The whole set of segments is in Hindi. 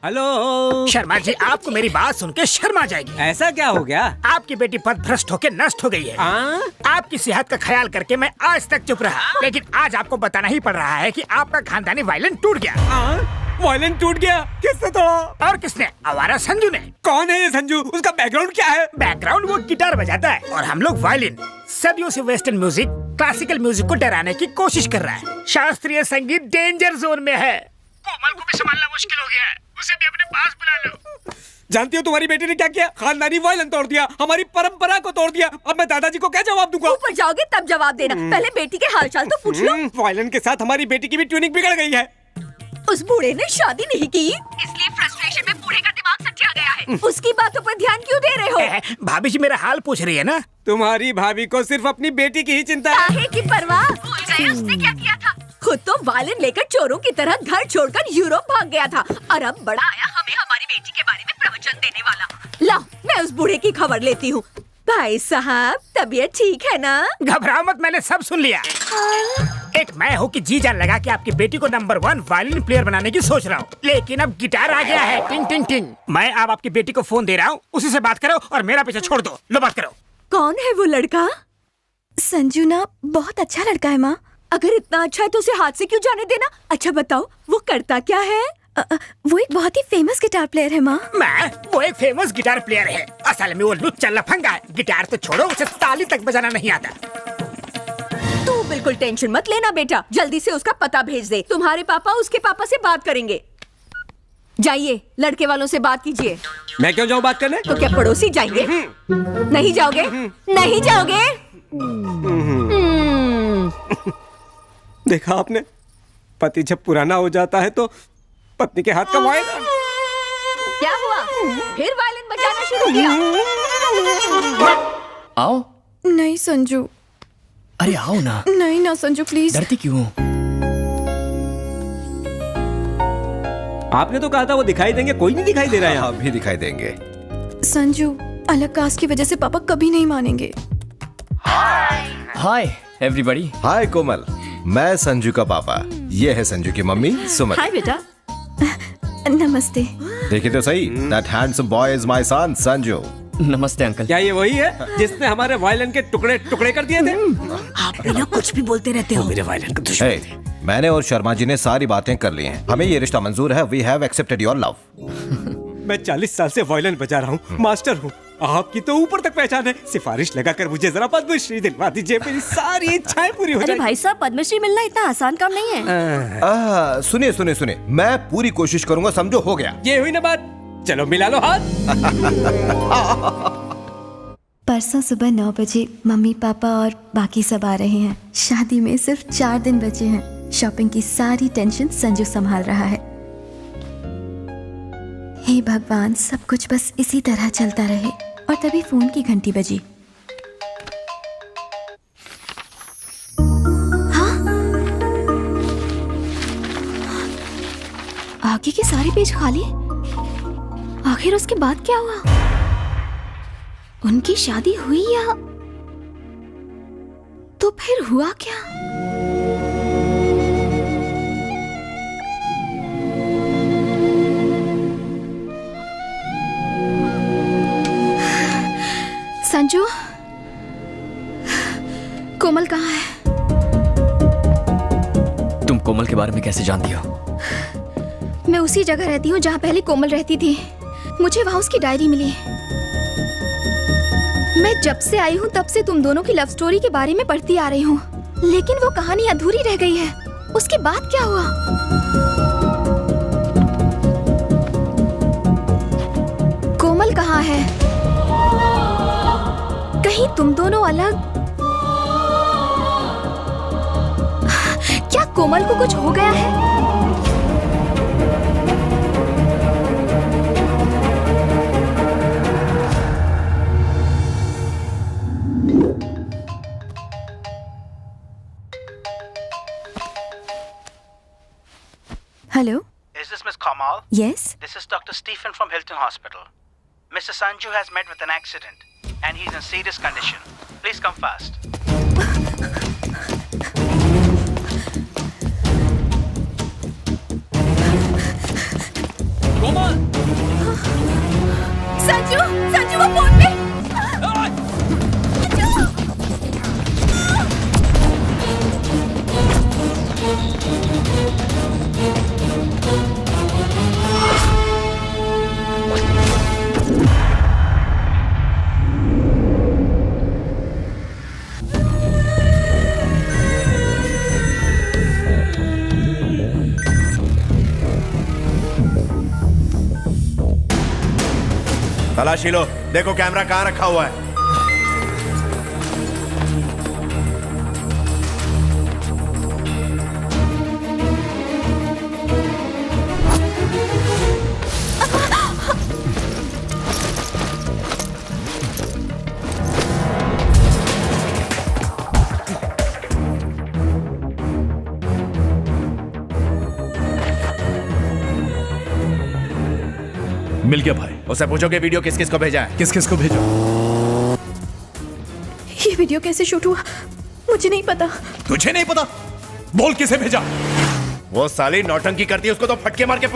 हेलो। शर्मा जी, आपको मेरी बात सुन के शर्मा जाएगी। ऐसा क्या हो गया? आपकी बेटी पथभ्रष्ट होकर नष्ट हो गई है। आपकी सेहत का ख्याल करके मैं आज तक चुप रहा, लेकिन आज आपको बताना ही पड़ रहा है कि आपका खानदानी वायलिन टूट गया। वायलिन टूट गया? किसने तोड़ा? और किसने? आवारा संजू ने। कौन है ये संजू? उसका बैकग्राउंड क्या है? बैकग्राउंड वो गिटार बजाता है और हम लोग वायलिन। सदियों से वेस्टर्न म्यूजिक क्लासिकल म्यूजिक को डराने की कोशिश कर रहा है। शास्त्रीय संगीत डेंजर जोन में है। कोमल को भी संभालना मुश्किल हो गया है, उसे भी अपने पास बुला लो। जानती हो तुम्हारी बेटी ने क्या किया? खानदानी वायलिन तोड़ दिया, हमारी परंपरा को तोड़ दिया। अब मैं दादाजी को क्या जवाब दूंगा? ऊपर जाओगे तब जवाब देना, पहले बेटी के हालचाल तो पूछ लो। वायलिन के साथ हमारी बेटी की भी ट्यूनिंग बिगड़ गई है। उस बूढ़े ने शादी नहीं की, इसलिए फ्रस्ट्रेशन में बूढ़े का दिमाग सटिया गया है। उसकी बातों पर ध्यान क्यों दे रहे हो? भाभी जी मेरा हाल पूछ रही है ना। तुम्हारी भाभी को सिर्फ अपनी बेटी की ही चिंता है। काहे की परवाह? भूल गए उसने क्या किया था? खुद तो वायलिन लेकर चोरों की तरह घर छोड़कर यूरोप भाग गया था, और अब बड़ा आया हमें हमारी बेटी के बारे में प्रवचन देने वाला। लाओ, मैं उस बूढ़े की खबर लेती हूँ। भाई साहब, तबीयत ठीक है ना? घबराओ मत, मैंने सब सुन लिया। एक मैं हूँ कि जी जान लगा कि आपकी बेटी को नंबर 1 वायलिन प्लेयर बनाने की सोच रहा हूँ, लेकिन अब गिटार आ गया है। टिंग टिंग टिंग। मैं अब आपकी बेटी को फोन दे रहा हूँ, उसी से बात करो और मेरा पीछे छोड़ दो। लो बात करो। कौन है वो लड़का? संजू ना बहुत अच्छा लड़का है माँ। अगर इतना अच्छा है तो उसे हाथ से क्यों जाने देना? अच्छा बताओ, वो करता क्या है? वो एक बहुत ही फेमस गिटार प्लेयर है माँ। वो एक फेमस गिटार प्लेयर है। असल में वो लुच्चा लफंगा है। गिटार तो छोड़ो, उसे ताली तक बजाना नहीं आता। तू बिल्कुल टेंशन मत लेना बेटा, जल्दी से उसका पता भेज दे। तुम्हारे पापा उसके पापा से बात करेंगे। जाइए, लड़के वालों से बात कीजिए। मैं क्यों जाऊँ बात करने? तो क्या पड़ोसी जाएंगे? नहीं जाओगे? नहीं जाओगे? देखा आपने, पति जब पुराना हो जाता है तो पत्नी के हाथ का वायलिन। क्या हुआ? फिर वायलिन बजाना शुरू किया? आओ। नहीं संजू। अरे आओ ना। नहीं ना संजू, प्लीज। डरती क्यों? आपने तो कहा था वो दिखाई देंगे, कोई नहीं दिखाई दे रहा है। हाँ, भी दिखाई देंगे। संजू, अलग कास्ट की वजह से पापा कभी नहीं मानेंगे। Hi everybody. हाय कोमल, मैं संजू का पापा, ये है संजू की मम्मी सुमति। हाय बेटा। नमस्ते। देखिए तो सही, that handsome boy is my son Sanju. नमस्ते अंकल। क्या ये वही है जिसने हमारे वायलिन के टुकड़े टुकड़े कर दिए थे? आप भी लोग कुछ भी बोलते रहते हो। मेरे वायलिन का दुश्मन Hey, मैंने और शर्मा जी ने सारी बातें कर ली हैं। हमें ये रिश्ता मंजूर है। We have accepted your love। मैं 40 साल से वायलिन बजा रहा हूँ, मास्टर हूँ। आपकी तो ऊपर तक पहचान है। सिफारिश लगाकर मुझे जरा पद्मश्री दिलवा दीजिए, मेरी सारी इच्छाएं पूरी हो अरे जाएंगी। भाई साहब, पद्मश्री मिलना इतना आसान काम नहीं है। सुनिए सुनिए सुनिए, मैं पूरी कोशिश करूंगा, समझो हो गया। ये हुई ना बात, चलो मिला लो हाथ। परसों सुबह 9 बजे मम्मी पापा और बाकी सब आ रहे हैं। शादी में सिर्फ 4 दिन बचे हैं। शॉपिंग की सारी टेंशन संजू संभाल रहा है। हे भगवान, सब कुछ बस इसी तरह चलता रहे। और तभी फोन की घंटी बजी। हाँ? आगे के सारे पेज खाली। आखिर उसके बाद क्या हुआ? उनकी शादी हुई या तो फिर हुआ क्या? संजू, कोमल कहाँ है? तुम कोमल के बारे में कैसे जानती हो? मैं उसी जगह रहती हूँ जहाँ पहले कोमल रहती थी। मुझे वहाँ उसकी डायरी मिली। मैं जब से आई हूँ तब से तुम दोनों की लव स्टोरी के बारे में पढ़ती आ रही हूँ, लेकिन वो कहानी अधूरी रह गई है। उसके बाद क्या हुआ? कोमल कहाँ है? कहीं तुम दोनों अलग? क्या कोमल को कुछ हो गया है? Hello? Is this Miss Kamal? Yes? This is Dr. Stephen from Hilton Hospital. Mr. Sanju has met with an accident and he's in serious condition. Please come fast. Sanju, Sanju वो फोन पे। तलाशी लो, देखो कैमरा कहाँ रखा हुआ है। मिल गया भाई। उसे पूछो कि वीडियो किस किस को भेजा है। किस किस को भेजा? ये वीडियो कैसे शूट हुआ मुझे नहीं पता। तुझे नहीं पता? बोल किसे भेजा। वो साली नौटंकी करती है, उसको तो फटके मार के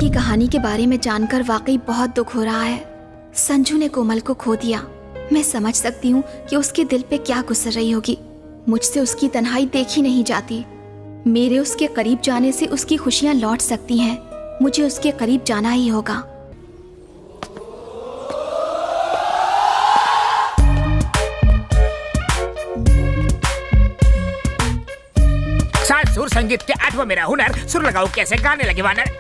की कहानी के बारे में जानकर वाकई बहुत दुख हो रहा है। संजू ने कोमल को खो दिया। मैं समझ सकती हूँ कि उसके दिल पे क्या गुजर रही होगी। मुझसे उसकी तन्हाई देखी नहीं जाती। मेरे उसके करीब जाने से उसकी खुशियाँ लौट सकती हैं। मुझे उसके करीब जाना ही होगा। साथ सुर संगीत के 8वां मेरा हुनर, सुर लगाओ कैसे गाने लगे वानर।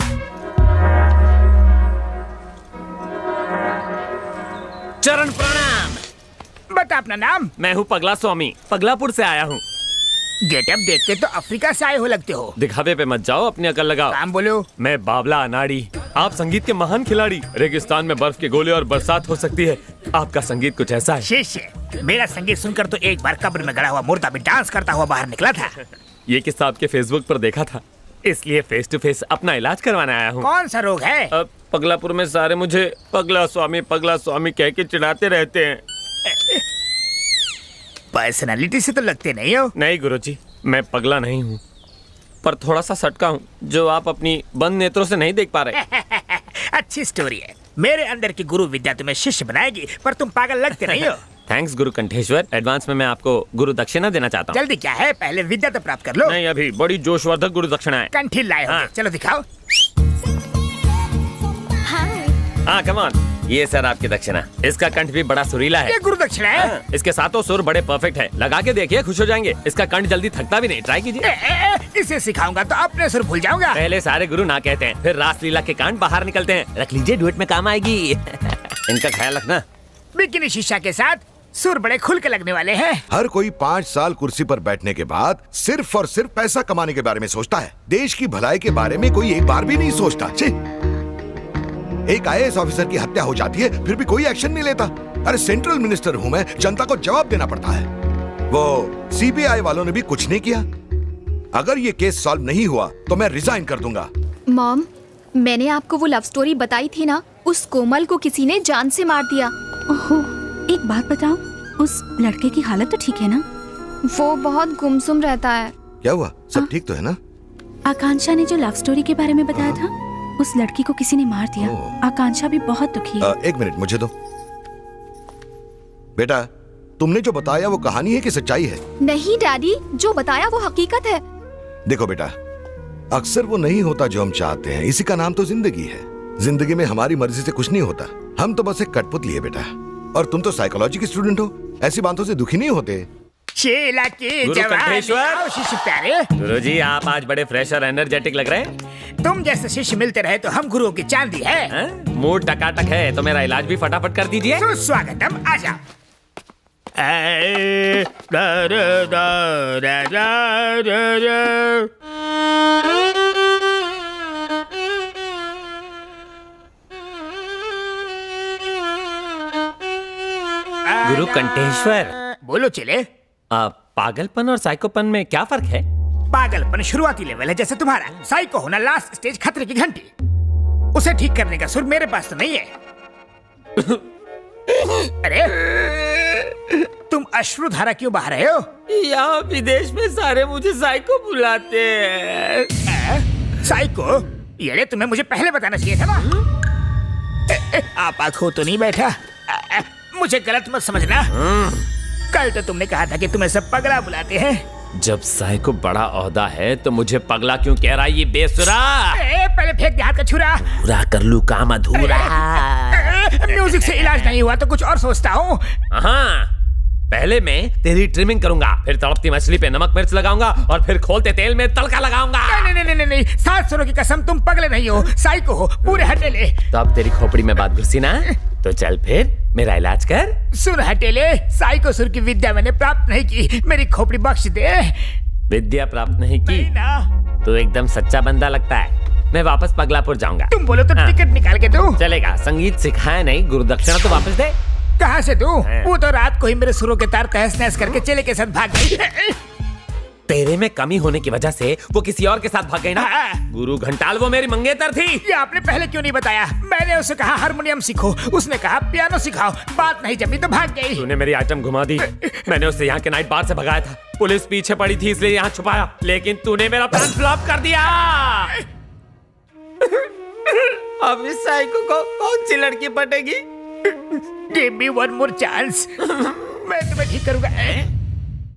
चरण प्रणाम। बता अपना नाम। मैं हूँ पगला स्वामी, पगलापुर से आया हूँ। गेटअप देखते तो अफ्रीका से आए हो लगते हो। दिखावे पे मत जाओ, अपनी अकल लगाओ। काम बोलो। मैं बाबला अनाड़ी, आप संगीत के महान खिलाड़ी। रेगिस्तान में बर्फ के गोले और बरसात हो सकती है, आपका संगीत कुछ ऐसा है। शिष्य, मेरा संगीत सुनकर तो एक बार कब्र में गड़ा हुआ मुर्दा भी डांस करता हुआ बाहर निकला था। ये किस्सा आपके फेसबुक पर देखा था, इसलिए फेस टू फेस अपना इलाज करवाने आया हूँ। कौन सा रोग है? पगलापुर में सारे मुझे पगला स्वामी कह के चिढ़ाते रहते हैं। पर्सनालिटी से तो लगते नहीं हो। नहीं गुरुजी, मैं पगला नहीं हूँ, पर थोड़ा सा सटका हूँ जो आप अपनी बंद नेत्रों से नहीं देख पा रहे। अच्छी स्टोरी है। मेरे अंदर की गुरु विद्या तुम्हें शिष्य बनाएगी, पर तुम पागल लगते नहीं हो। थैंक्स गुरु कंठेश्वर। एडवांस में मैं आपको गुरु दक्षिणा देना चाहता हूँ। जल्दी क्या है, पहले विद्या तो प्राप्त कर लो। नहीं, अभी बड़ी जोशवर्धक गुरु दक्षिणा है। कंठी लाए हो, हाँ। चलो दिखाओ। हाँ कम ऑन, ये सर आपकी दक्षिणा। इसका कंठ भी बड़ा सुरीला है। ये गुरु दक्षिणा है। हाँ, इसके सातों सुर बड़े परफेक्ट है। लगा के देखिए, खुश हो जाएंगे। इसका कंठ जल्दी थकता भी नहीं, ट्राई कीजिए। इसे सिखाऊंगा तो अपने सुर भूल जाऊंगा। पहले सारे गुरु ना कहते हैं, फिर रासलीला के कांड बाहर निकलते हैं। रख लीजिए, डुएट में काम आएगी। इनका ख्याल रखना। बिकिनी शिष्या के साथ सुर बड़े खुल के लगने वाले हैं। हर कोई 5 साल कुर्सी पर बैठने के बाद सिर्फ और सिर्फ पैसा कमाने के बारे में सोचता है। देश की भलाई के बारे में कोई एक बार भी नहीं सोचता। छी! एक IAS ऑफिसर की हत्या हो जाती है, फिर भी कोई एक्शन नहीं लेता। अरे सेंट्रल मिनिस्टर हूं मैं, जनता को जवाब देना पड़ता है। वो CBI वालों ने भी कुछ नहीं किया। अगर ये केस सॉल्व नहीं हुआ तो मैं रिजाइन कर दूंगा। मॉम, मैंने आपको वो लव स्टोरी बताई थी ना, उस कोमल को किसी ने जान से मार दिया। ओहो, एक बात बताओ, उस लड़के की हालत तो ठीक है ना? वो बहुत गुमसुम रहता है। क्या हुआ, सब ठीक तो है ना? आकांक्षा ने जो लव स्टोरी के बारे में बताया था, उस लड़की को किसी ने मार दिया। आकांक्षा भी बहुत दुखी है। एक मिनट मुझे दो। बेटा, तुमने जो बताया वो कहानी है कि सच्चाई है? नहीं डैडी, जो बताया वो हकीकत है। देखो बेटा, अक्सर वो नहीं होता जो हम चाहते हैं। इसी का नाम तो जिंदगी है। जिंदगी में हमारी मर्जी से कुछ नहीं होता। हम तो बस एक कठपुतली है बेटा। और तुम तो साइकोलॉजी की स्टूडेंट हो, ऐसी बातों से दुखी नहीं होते। शेला के गुरु कंठेश्वर। जवान शिष्य प्यारे। गुरुजी, आप आज बड़े फ्रेश और एनर्जेटिक लग रहे हैं। तुम जैसे शिष्य मिलते रहे तो हम गुरुओं की चांदी है। मूड टकाटक है तो मेरा इलाज भी फटाफट कर दीजिए। सुस्वागतम, आजा। गुरु कंठेश्वर, बोलो चले। पागलपन और साइकोपन में क्या फर्क है? पागलपन शुरुआती लेवल है जैसे तुम्हारा, साइको होना लास्ट स्टेज, खतरे की घंटी। उसे ठीक करने का सुर मेरे पास तो नहीं है। अरे तुम अश्रुधारा क्यों बहा रहे हो? यहाँ विदेश में सारे मुझे साइको बुलाते हैं। साइको? ये तुम्हें मुझे पहले बताना चाहिए था ना। आप आंखों तो नहीं बैठा? मुझे गलत मत समझना। कल तो तुमने कहा था कि तुम्हें सब पगला बुलाते हैं। जब साइको बड़ा ओहदा है तो मुझे पगला क्यों कह रहा है ये बेसुरा? पहले फेंक दे हाथ का छुरा। पूरा कर लूं काम अधूरा। म्यूजिक से इलाज नहीं हुआ तो कुछ और सोचता हूँ। हाँ, पहले मैं तेरी ट्रिमिंग करूंगा, फिर तड़पती मछली पे नमक मिर्च लगाऊंगा और फिर खोलते तेल में तड़का लगाऊंगा। नहीं, 7 सुरों की कसम, तुम पगले नहीं हो, साइको हो, पूरे हटेले। तो अब तेरी खोपड़ी में बात घुसी ना, तो चल फिर मेरा इलाज कर। सुन हटेले, साइको सुर की विद्या मैंने प्राप्त नहीं की, मेरी खोपड़ी बख्श दे। विद्या प्राप्त नहीं की नहीं ना। तो एकदम सच्चा बंदा लगता है। मैं वापस पगलापुर जाऊंगा। तुम बोलो तो टिकट निकाल के दो। चलेगा, संगीत सिखाया नहीं, गुरु दक्षिणा तो वापस दे। कहाँ से दूं? वो तो रात को ही मेरे सुरों के तार तहस नहस करके चेले के साथ भाग गई। तेरे में कमी होने की वजह से वो किसी और के साथ भाग गई ना। गुरु घंटाल वो मेरी मंगेतर थी। ये आपने पहले क्यों नहीं बताया? मैंने उसे कहा हारमोनियम सीखो, उसने कहा पियानो सिखाओ, बात नहीं जमी तो भाग गई। तूने मेरी आइटम घुमा दी। मैंने उसे यहाँ के नाइट बार से भगाया था, पुलिस पीछे पड़ी थी इसलिए यहाँ छुपाया, लेकिन तूने मेरा प्लान फ्लॉप कर दिया। अब इस साइको को कौन सी लड़की पटेगी? Give me one more chance. मैं तुम्हें ठीक करूंगा।